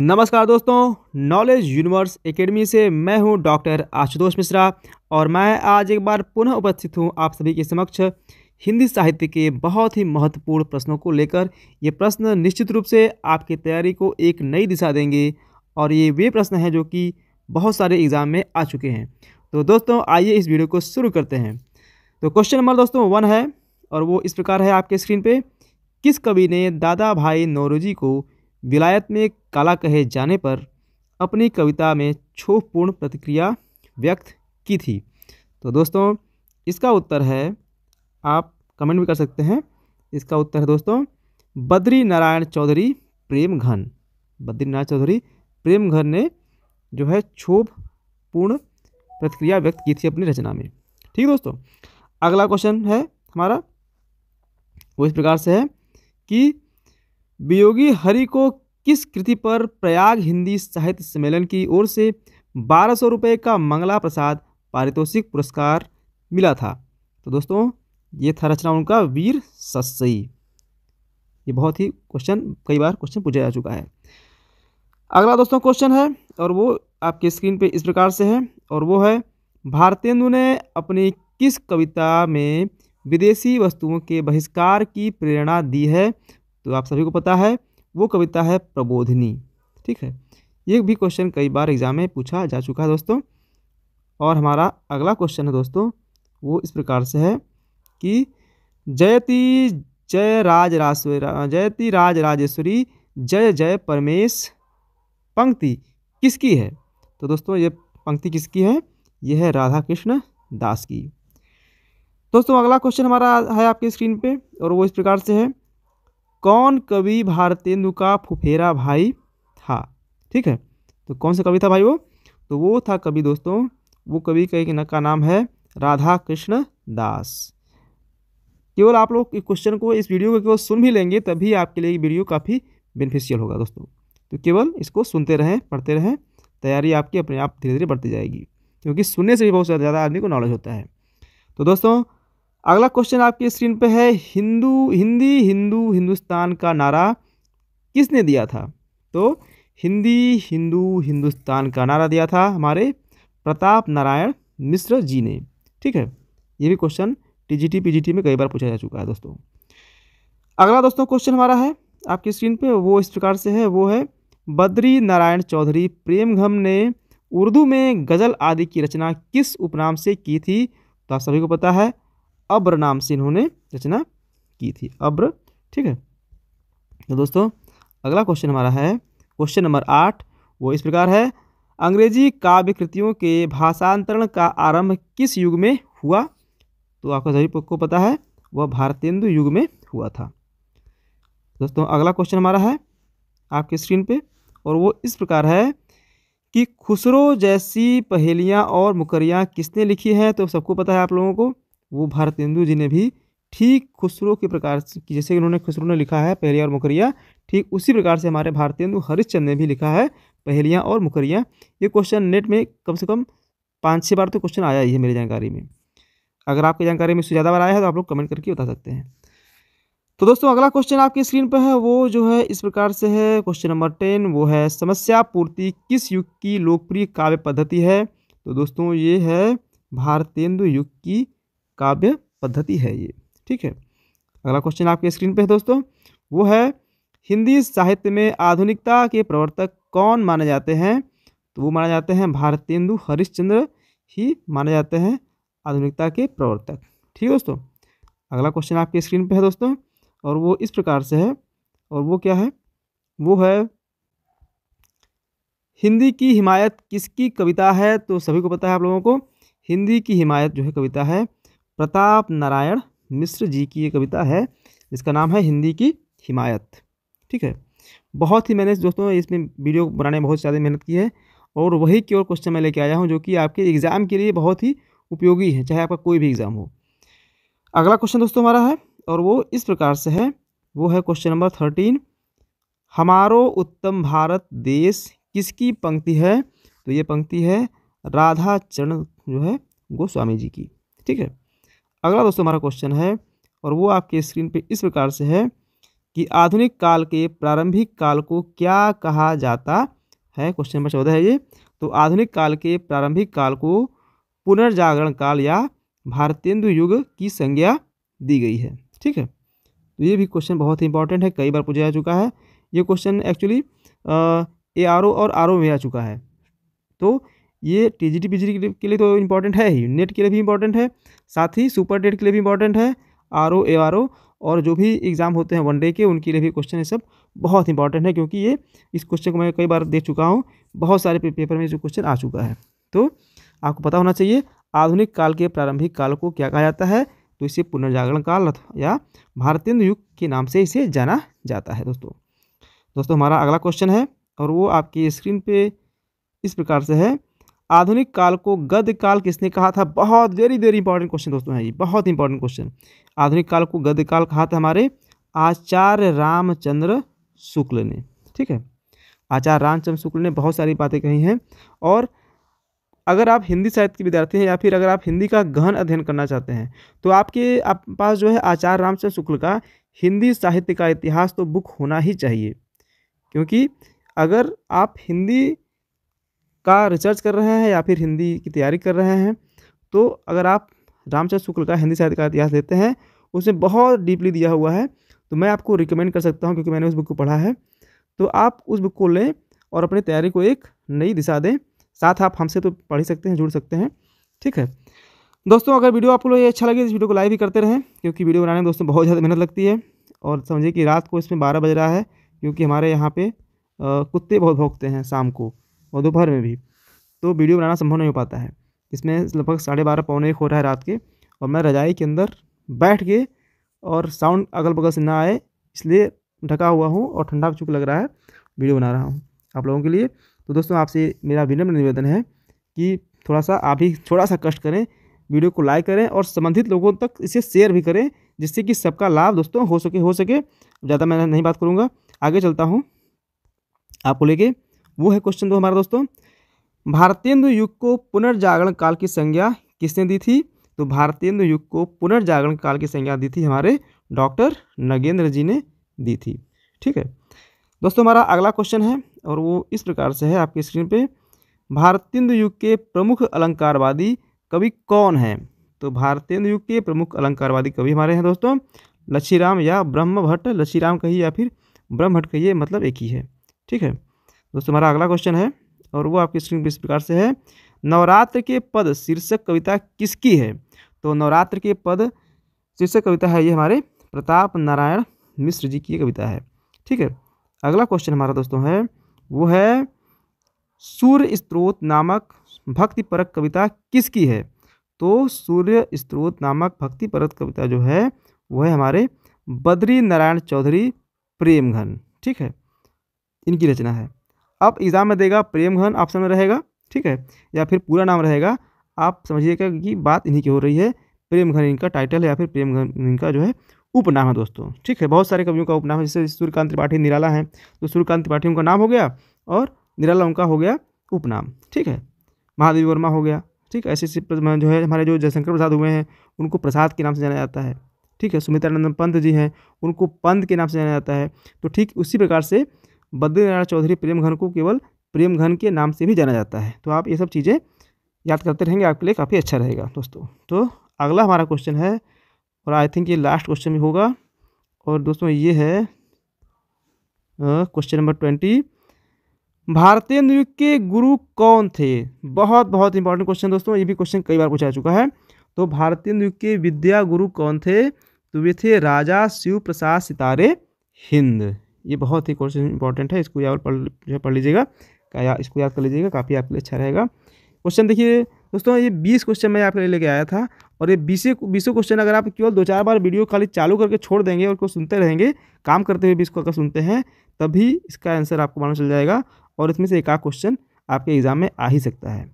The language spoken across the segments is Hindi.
नमस्कार दोस्तों, नॉलेज यूनिवर्स एकेडमी से मैं हूं डॉक्टर आशुतोष मिश्रा और मैं आज एक बार पुनः उपस्थित हूं आप सभी के समक्ष हिंदी साहित्य के बहुत ही महत्वपूर्ण प्रश्नों को लेकर। ये प्रश्न निश्चित रूप से आपकी तैयारी को एक नई दिशा देंगे और ये वे प्रश्न हैं जो कि बहुत सारे एग्जाम में आ चुके हैं। तो दोस्तों आइए इस वीडियो को शुरू करते हैं। तो क्वेश्चन नंबर दोस्तों 1 है और वो इस प्रकार है आपके स्क्रीन पे। किस कवि ने दादा भाई नौरोजी को विलायत में काला कहे जाने पर अपनी कविता में क्षोभपूर्ण प्रतिक्रिया व्यक्त की थी? तो दोस्तों इसका उत्तर है, आप कमेंट भी कर सकते हैं। इसका उत्तर है दोस्तों बद्री नारायण चौधरी प्रेमघन। बद्री नारायण चौधरी प्रेमघन ने जो है क्षोभपूर्ण प्रतिक्रिया व्यक्त की थी अपनी रचना में। ठीक दोस्तों, अगला क्वेश्चन है हमारा वो इस प्रकार से है कि वियोगी हरि को किस कृति पर प्रयाग हिंदी साहित्य सम्मेलन की ओर से 1200 रुपये का मंगला प्रसाद पारितोषिक पुरस्कार मिला था? तो दोस्तों ये था रचना उनका वीर सस्सई। ये बहुत ही कई बार क्वेश्चन पूछा जा चुका है। अगला दोस्तों क्वेश्चन है और वो आपके स्क्रीन पे इस प्रकार से है और वो है, भारतेंदु ने अपनी किस कविता में विदेशी वस्तुओं के बहिष्कार की प्रेरणा दी है? तो आप सभी को पता है वो कविता है प्रबोधिनी। ठीक है, ये भी क्वेश्चन कई बार एग्जाम में पूछा जा चुका है दोस्तों। और हमारा अगला क्वेश्चन है दोस्तों वो इस प्रकार से है कि जयति जयति राज राजेश्वरी जय जय परमेश पंक्ति किसकी है? तो दोस्तों ये पंक्ति किसकी है? ये है राधा कृष्ण दास की। दोस्तों अगला क्वेश्चन हमारा है आपकी स्क्रीन पे और वो इस प्रकार से है, कौन कवि भारतेंदु का फुफेरा भाई था? ठीक है, तो कौन सा कवि था भाई वो? तो वो था कवि दोस्तों, वो कवि का नाम है राधा कृष्ण दास। केवल आप लोग इस क्वेश्चन को, इस वीडियो को केवल सुन भी लेंगे तभी आपके लिए ये वीडियो काफ़ी बेनिफिशियल होगा दोस्तों। तो केवल इसको सुनते रहें, पढ़ते रहें, तैयारी आपकी अपने आप धीरे धीरे बढ़ती जाएगी, क्योंकि सुनने से भी बहुत ज़्यादा आदमी को नॉलेज होता है। तो दोस्तों अगला क्वेश्चन आपकी स्क्रीन पे है, हिंदुस्तान का नारा किसने दिया था? तो हिंदुस्तान का नारा दिया था हमारे प्रताप नारायण मिश्र जी ने। ठीक है, ये भी क्वेश्चन टीजीटी पीजीटी में कई बार पूछा जा चुका है दोस्तों। अगला दोस्तों क्वेश्चन हमारा है आपकी स्क्रीन पे वो इस प्रकार से है, वो है, बद्री नारायण चौधरी प्रेमघन ने उर्दू में गज़ल आदि की रचना किस उपनाम से की थी? तो आप सभी को पता है अब्र नाम से इन्होंने रचना की थी, अब्र। ठीक है, तो दोस्तों अगला क्वेश्चन हमारा है क्वेश्चन नंबर 8, वो इस प्रकार है, अंग्रेजी काव्य कृतियों के भाषांतरण का आरंभ किस युग में हुआ? तो आपको सभी को पता है वह भारतेंदु युग में हुआ था। दोस्तों अगला क्वेश्चन हमारा है आपकी स्क्रीन पे और वो इस प्रकार है कि खुसरो जैसी पहेलियाँ और मुकरियाँ किसने लिखी है? तो सबको पता है आप लोगों को, वो भारतेंदु जी ने भी ठीक खुसरो के प्रकार की, जैसे इन्होंने खुसरो ने लिखा है पहेलियाँ और मुकरियाँ, ठीक उसी प्रकार से हमारे भारतेंदु हरिश्चंद्र ने भी लिखा है पहेलियाँ और मुकरियाँ। ये क्वेश्चन नेट में कम से कम 5-6 बार तो क्वेश्चन आया ही है मेरी जानकारी में। अगर आपकी जानकारी में इससे ज़्यादा बार आया है तो आप लोग कमेंट करके बता सकते हैं। तो दोस्तों अगला क्वेश्चन आपकी स्क्रीन पर है वो जो है इस प्रकार से है, क्वेश्चन नंबर 10, वो है, समस्या पूर्ति किस युग की लोकप्रिय काव्य पद्धति है? तो दोस्तों ये है भारतेंदु युग की काव्य पद्धति है ये। ठीक है, अगला क्वेश्चन आपके स्क्रीन पे है दोस्तों, वो है, हिंदी साहित्य में आधुनिकता के प्रवर्तक कौन माने जाते हैं? तो वो माने जाते हैं भारतेंदु हरिश्चंद्र ही माने जाते हैं आधुनिकता के प्रवर्तक। ठीक है दोस्तों, अगला क्वेश्चन आपके स्क्रीन पे है दोस्तों और वो इस प्रकार से है और वो क्या है? वो है, हिंदी की हिमायत किसकी कविता है? तो सभी को पता है आप लोगों को, हिंदी की हिमायत जो है कविता है प्रताप नारायण मिश्र जी की ये कविता है, जिसका नाम है हिंदी की हिमायत। ठीक है, बहुत ही मैंने दोस्तों इसमें वीडियो बनाने में बहुत ज़्यादा मेहनत की है और वही केवल क्वेश्चन मैं लेके आया हूँ जो कि आपके एग्ज़ाम के लिए बहुत ही उपयोगी है, चाहे आपका कोई भी एग्ज़ाम हो। अगला क्वेश्चन दोस्तों हमारा है और वो इस प्रकार से है, वो है क्वेश्चन नंबर 13, हमारो उत्तम भारत देश किसकी पंक्ति है? तो ये पंक्ति है राधा चरण जो है गोस्वामी जी की। ठीक है, अगला दोस्तों हमारा क्वेश्चन है और वो आपके स्क्रीन पे इस प्रकार से है कि आधुनिक काल के प्रारंभिक काल को क्या कहा जाता है। क्वेश्चन नंबर 14 है ये। तो आधुनिक काल के प्रारंभिक काल को पुनर्जागरण काल या भारतेंदु युग की संज्ञा दी गई है। ठीक है, तो ये भी क्वेश्चन बहुत ही इंपॉर्टेंट है, कई बार पूछा जा चुका है। ये क्वेश्चन एक्चुअली ARO और RO में आ चुका है। तो ये TGT PGT के लिए तो इम्पॉर्टेंट है ही, नेट के लिए भी इम्पॉर्टेंट है, साथ ही सुपर नेट के लिए भी इम्पॉर्टेंट है, RO ARO और जो भी एग्ज़ाम होते हैं वनडे के उनके लिए भी क्वेश्चन ये सब बहुत इंपॉर्टेंट है, क्योंकि ये इस क्वेश्चन को मैं कई बार देख चुका हूँ, बहुत सारे पेपर में जो क्वेश्चन आ चुका है। तो आपको पता होना चाहिए आधुनिक काल के प्रारंभिक काल को क्या कहा जाता है। तो इसे पुनर्जागरण काल या भारतेंदु युग के नाम से इसे जाना जाता है। दोस्तों हमारा अगला क्वेश्चन है और वो आपकी स्क्रीन पे इस प्रकार से है। आधुनिक काल को गद्य काल किसने कहा था। बहुत वेरी इंपॉर्टेंट क्वेश्चन दोस्तों है ये, बहुत इंपॉर्टेंट क्वेश्चन। आधुनिक काल को गद्य काल कहा था हमारे आचार्य रामचंद्र शुक्ल ने। ठीक है, आचार्य रामचंद्र शुक्ल ने बहुत सारी बातें कही हैं। और अगर आप हिंदी साहित्य के विद्यार्थी हैं या फिर अगर आप हिंदी का गहन अध्ययन करना चाहते हैं तो आप पास जो है आचार्य रामचंद्र शुक्ल का हिंदी साहित्य का इतिहास तो बुक होना ही चाहिए, क्योंकि अगर आप हिंदी का रिसर्च कर रहे हैं या फिर हिंदी की तैयारी कर रहे हैं तो अगर आप रामचंद्र शुक्ल का हिंदी साहित्य का इतिहास लेते हैं, उसमें बहुत डीपली दिया हुआ है, तो मैं आपको रिकमेंड कर सकता हूं, क्योंकि मैंने उस बुक को पढ़ा है। तो आप उस बुक को लें और अपनी तैयारी को एक नई दिशा दें। साथ आप हमसे तो पढ़ ही सकते हैं, जुड़ सकते हैं। ठीक है दोस्तों, अगर वीडियो आपको ये अच्छा लगे इस वीडियो को लाइक भी करते रहें, क्योंकि वीडियो बनाने में दोस्तों बहुत ज़्यादा मेहनत लगती है। और समझिए कि रात को इसमें 12 बज रहा है, क्योंकि हमारे यहाँ पे कुत्ते बहुत भौंकते हैं शाम को और दोपहर में भी, तो वीडियो बनाना संभव नहीं हो पाता है। इसमें लगभग 12:30 पौने 1 हो रहा है रात के, और मैं रजाई के अंदर बैठ के और साउंड अगल बगल से ना आए इसलिए ढका हुआ हूँ और ठंडा चूक लग रहा है, वीडियो बना रहा हूँ आप लोगों के लिए। तो दोस्तों आपसे मेरा विनम्र निवेदन है कि थोड़ा सा आप भी थोड़ा सा कष्ट करें, वीडियो को लाइक करें और संबंधित लोगों तक इसे शेयर भी करें, जिससे कि सबका लाभ दोस्तों हो सके। ज़्यादा मैं नहीं बात करूँगा, आगे चलता हूँ आपको लेके। वो है क्वेश्चन 2 हमारा दोस्तों, भारतेंदु युग को पुनर्जागरण काल की संज्ञा किसने दी थी। तो भारतेंदु युग को पुनर्जागरण काल की संज्ञा दी थी हमारे डॉक्टर नगेंद्र जी ने दी थी। ठीक है दोस्तों, हमारा अगला क्वेश्चन है और वो इस प्रकार से है आपकी स्क्रीन पे। भारतेंदु युग के प्रमुख अलंकारवादी कवि कौन हैं। तो भारतेंदु युग के प्रमुख अलंकारवादी कवि हमारे हैं दोस्तों लच्छीराम या ब्रह्मभट्ट। लच्छीराम कहिए या फिर ब्रह्मभट्ट कहिए, मतलब एक ही है। ठीक है दोस्तों, हमारा अगला क्वेश्चन है और वो आपकी स्क्रीन पर इस प्रकार से है। नवरात्र के पद शीर्षक कविता किसकी है। तो नवरात्र के पद शीर्षक कविता है ये हमारे प्रताप नारायण मिश्र जी की कविता है। ठीक है, अगला क्वेश्चन हमारा दोस्तों है वो है सूर्य स्त्रोत नामक भक्तिपरक कविता किसकी है। तो सूर्य स्त्रोत नामक भक्तिपरक कविता जो है वो है हमारे बद्री नारायण चौधरी प्रेमघन। ठीक है, इनकी रचना है। अब एग्जाम में देगा प्रेमघन ऑप्शन में रहेगा, ठीक है, या फिर पूरा नाम रहेगा। आप समझिएगा कि बात इन्हीं की हो रही है। प्रेमघन इनका टाइटल है या फिर प्रेमघन इनका जो है उपनाम है दोस्तों। ठीक है, बहुत सारे कवियों का उपनाम है, जैसे सूर्यकांत त्रिपाठी निराला हैं, तो सूर्यकांत त्रिपाठी उनका नाम हो गया और निराला उनका हो गया उपनाम। ठीक है, महादेवी वर्मा हो गया। ठीक है, ऐसे जो है हमारे जो जयशंकर प्रसाद हुए हैं उनको प्रसाद के नाम से जाना जाता है। ठीक है, सुमित्रानंद पंत जी हैं उनको पंत के नाम से जाना जाता है। तो ठीक उसी प्रकार से बद्रीनारायण चौधरी प्रेमघन को केवल प्रेमघन के नाम से भी जाना जाता है। तो आप ये सब चीज़ें याद करते रहेंगे, आपके लिए काफ़ी अच्छा रहेगा दोस्तों। तो अगला हमारा क्वेश्चन है और आई थिंक ये लास्ट क्वेश्चन भी होगा, और दोस्तों ये है क्वेश्चन नंबर 20। भारतेंदु युग के गुरु कौन थे। बहुत इंपॉर्टेंट क्वेश्चन दोस्तों, ये भी क्वेश्चन कई बार पूछा चुका है। तो भारतेंदु युग के विद्या गुरु कौन थे। तो वे थे राजा शिव प्रसाद सितारे हिंद। ये बहुत ही क्वेश्चन इंपॉर्टेंट है, इसको याद पढ़ लीजिएगा, इसको याद कर लीजिएगा, काफ़ी आपके लिए अच्छा रहेगा। क्वेश्चन देखिए दोस्तों, ये 20 क्वेश्चन मैं आपके लिए लेके आया था, और ये 20 क्वेश्चन अगर आप केवल 2-4 बार वीडियो खाली चालू करके छोड़ देंगे और उसको सुनते रहेंगे, काम करते हुए भी इसको अगर सुनते हैं, तभी इसका आंसर आपको मालूम चल जाएगा, और इसमें से एक आध क्वेश्चन आपके एग्जाम में आ ही सकता है।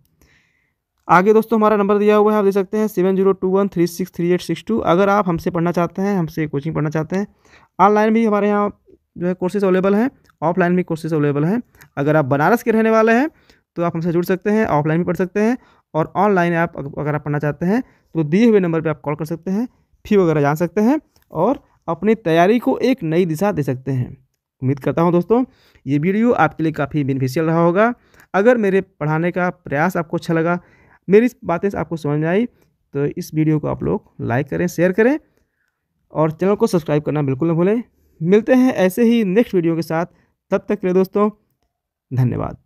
आगे दोस्तों हमारा नंबर दिया हुआ है, आप देख सकते हैं 7021363862। अगर आप हमसे पढ़ना चाहते हैं, हमसे कोचिंग पढ़ना चाहते हैं, ऑनलाइन भी हमारे यहाँ जो है कोर्सेज अवेलेबल हैं, ऑफलाइन भी कोर्सेज अवेलेबल हैं। अगर आप बनारस के रहने वाले हैं तो आप हमसे जुड़ सकते हैं, ऑफलाइन भी पढ़ सकते हैं, और ऑनलाइन आप अगर आप पढ़ना चाहते हैं तो दिए हुए नंबर पे आप कॉल कर सकते हैं, फी वगैरह जान सकते हैं, और अपनी तैयारी को एक नई दिशा दे सकते हैं। उम्मीद करता हूं दोस्तों ये वीडियो आपके लिए काफ़ी बेनिफिशियल रहा होगा। अगर मेरे पढ़ाने का प्रयास आपको अच्छा लगा, मेरी बातें आपको समझ में आई, तो इस वीडियो को आप लोग लाइक करें, शेयर करें और चैनल को सब्सक्राइब करना बिल्कुल न भूलें। मिलते हैं ऐसे ही नेक्स्ट वीडियो के साथ, तब तक के लिए दोस्तों धन्यवाद।